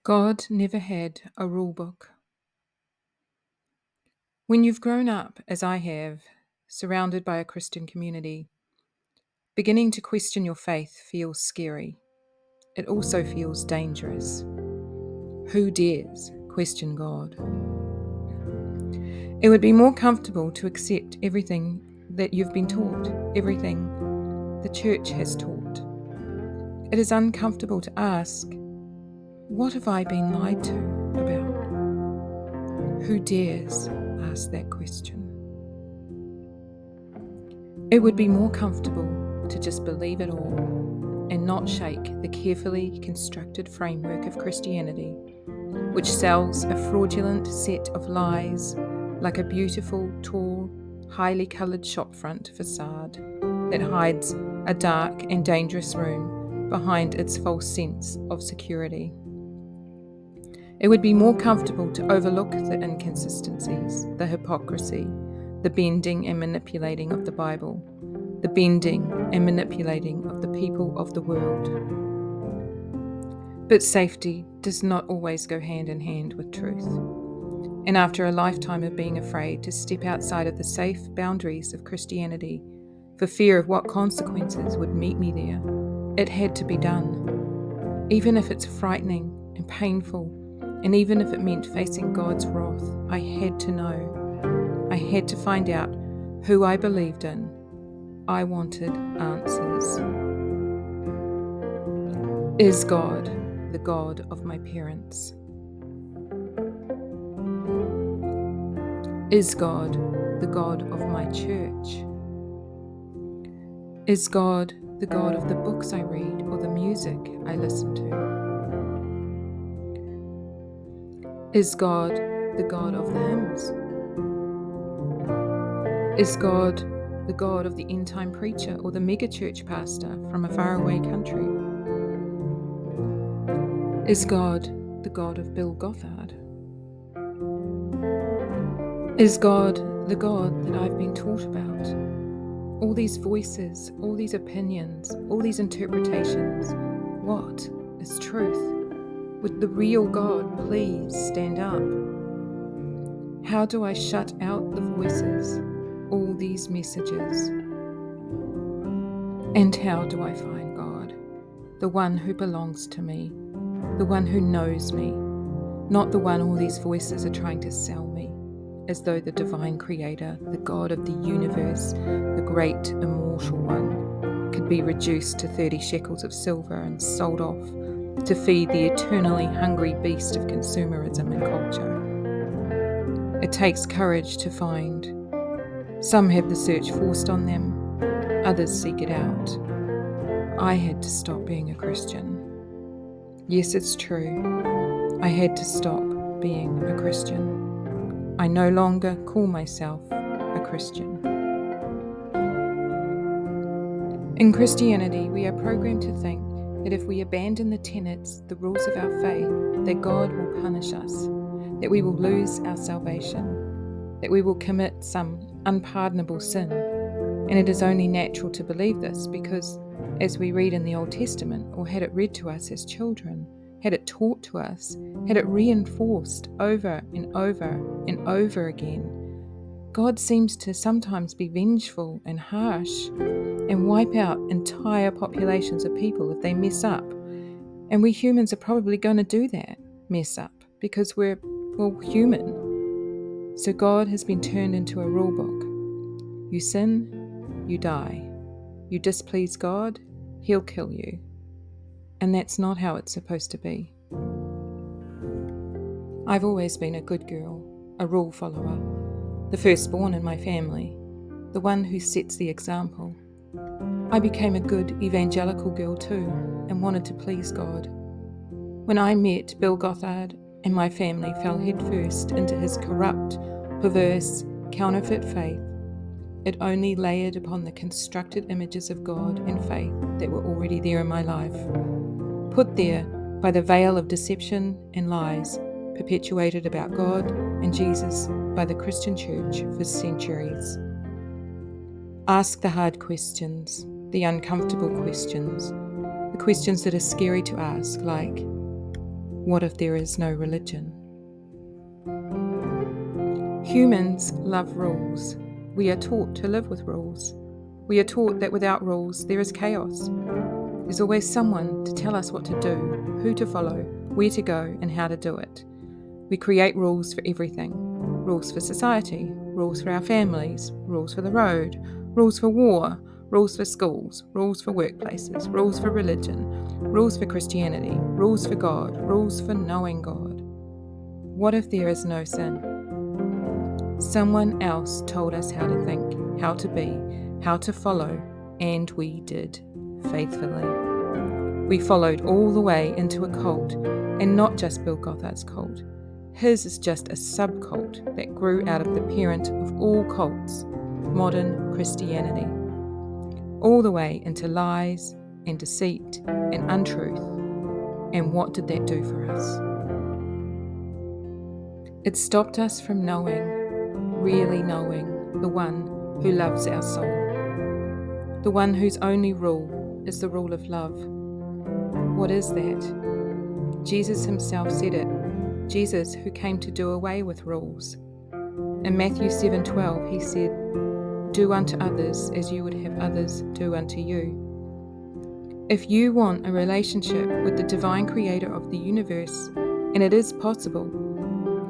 God never had a rule book. When you've grown up, as I have, surrounded by a Christian community, beginning to question your faith feels scary. It also feels dangerous. Who dares question God? It would be more comfortable to accept everything that you've been taught, everything the church has taught. It is uncomfortable to ask, what have I been lied to about? Who dares ask that question? It would be more comfortable to just believe it all and not shake the carefully constructed framework of Christianity, which sells a fraudulent set of lies like a beautiful, tall, highly coloured shopfront facade that hides a dark and dangerous room behind its false sense of security. It would be more comfortable to overlook the inconsistencies, the hypocrisy, the bending and manipulating of the Bible, the bending and manipulating of the people of the world. But safety does not always go hand in hand with truth. And after a lifetime of being afraid to step outside of the safe boundaries of Christianity for fear of what consequences would meet me there, it had to be done. Even if it's frightening and painful, and even if it meant facing God's wrath, I had to know. I had to find out who I believed in. I wanted answers. Is God the God of my parents? Is God the God of my church? Is God the God of the books I read or the music I listen to? Is God the God of the hymns? Is God the God of the end-time preacher or the megachurch pastor from a faraway country? Is God the God of Bill Gothard? Is God the God that I've been taught about? All these voices, all these opinions, all these interpretations, what is truth? Would the real God please stand up? How do I shut out the voices, all these messages? And how do I find God, the one who belongs to me, the one who knows me, not the one all these voices are trying to sell me, as though the divine creator, the God of the universe, the great immortal one, could be reduced to 30 shekels of silver and sold off to feed the eternally hungry beast of consumerism and culture. It takes courage to find. Some have the search forced on them, others seek it out. I had to stop being a Christian. Yes, it's true. I had to stop being a Christian. I no longer call myself a Christian. In Christianity, we are programmed to think that if we abandon the tenets, the rules of our faith, that God will punish us, that we will lose our salvation, that we will commit some unpardonable sin. And it is only natural to believe this because, as we read in the Old Testament, or had it read to us as children, had it taught to us, had it reinforced over and over and over again, God seems to sometimes be vengeful and harsh and wipe out entire populations of people if they mess up. And we humans are probably going to do that, mess up, because we're, human. So God has been turned into a rule book. You sin, you die. You displease God, He'll kill you. And that's not how it's supposed to be. I've always been a good girl, a rule follower, the firstborn in my family, the one who sets the example. I became a good evangelical girl too, and wanted to please God. When I met Bill Gothard and my family fell headfirst into his corrupt, perverse, counterfeit faith, it only layered upon the constructed images of God and faith that were already there in my life, put there by the veil of deception and lies perpetuated about God and Jesus by the Christian church for centuries. Ask the hard questions, the uncomfortable questions, the questions that are scary to ask, like, What if there is no religion? Humans love rules. We are taught to live with rules. We are taught that without rules there is chaos. There's always someone to tell us what to do, who to follow, where to go, and how to do it. We create rules for everything. Rules for society, rules for our families, rules for the road, rules for war, rules for schools, rules for workplaces, rules for religion, rules for Christianity, rules for God, rules for knowing God. What if there is no sin? Someone else told us how to think, how to be, how to follow, and we did, faithfully. We followed all the way into a cult, and not just Bill Gothard's cult. His is just a subcult that grew out of the parent of all cults, modern Christianity. All the way into lies and deceit and untruth. And what did that do for us? It stopped us from knowing, really knowing, the one who loves our soul. The one whose only rule is the rule of love. What is that? Jesus himself said it. Jesus who came to do away with rules. In Matthew 7:12 he said, "Do unto others as you would have others do unto you." If you want a relationship with the divine creator of the universe, and it is possible,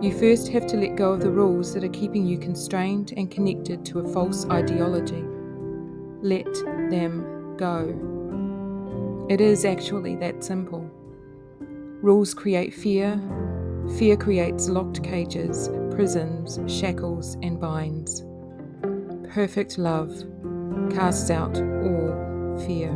you first have to let go of the rules that are keeping you constrained and connected to a false ideology. Let them go. It is actually that simple. Rules create fear. Fear creates locked cages, prisons, shackles, and binds. Perfect love casts out all fear.